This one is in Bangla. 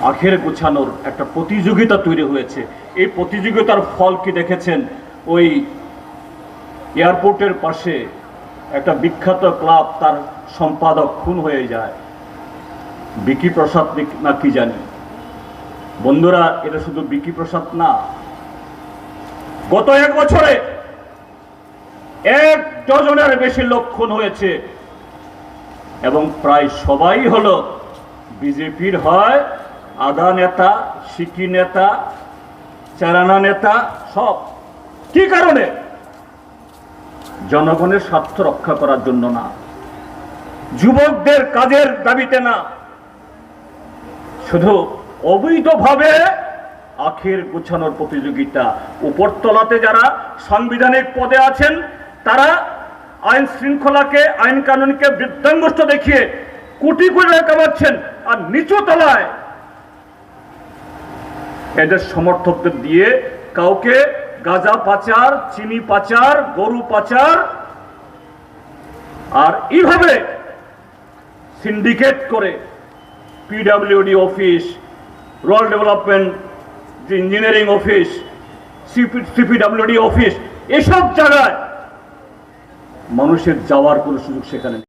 আখের গোছানোর একটা প্রতিযোগিতা তৈরি হয়েছে। এই প্রতিযোগিতার ফল কি দেখেছেন? ওই এয়ারপোর্টের পাশে একটা বিখ্যাত ক্লাব, তার সম্পাদক খুন হয়ে যায়, বিকি প্রসাদ না কি জানি। বন্ধুরা, এটা শুধু বিকি প্রসাদ না, গত 1 বছরে 1 ডজনের বেশি লোক খুন হয়েছে এবং প্রায় সবাই হলো বিজেপির, হয় আদা নেতা, সিকি নেতা, চারানা নেতা, সব। কি কারণে? জনগণের স্বার্থ রক্ষা করার জন্য না, যুবকদের কাজের দাবিতে না, শুধু অবৈধভাবে আখের গোছানোর প্রতিযোগিতা। উপরতলাতে যারা সাংবিধানিক পদে আছেন তারা আইন শৃঙ্খলাকে, আইন কানুনকে বৃদ্ধাঙ্গুষ্ঠ দেখিয়ে কোটি কোটি টাকা কামাচ্ছেন, আর নিচু তলায় এদের সমর্থকদের দিয়ে কাউকে গাঁজা পাচার, চিনি পাচার, গরু পাচার, আর এইভাবে সিন্ডিকেট করে PWD office, rural development engineering office, CPWD office, এসব জায়গায় মানুষের যাওয়ার কোনো সুযোগ সেখানে নেই।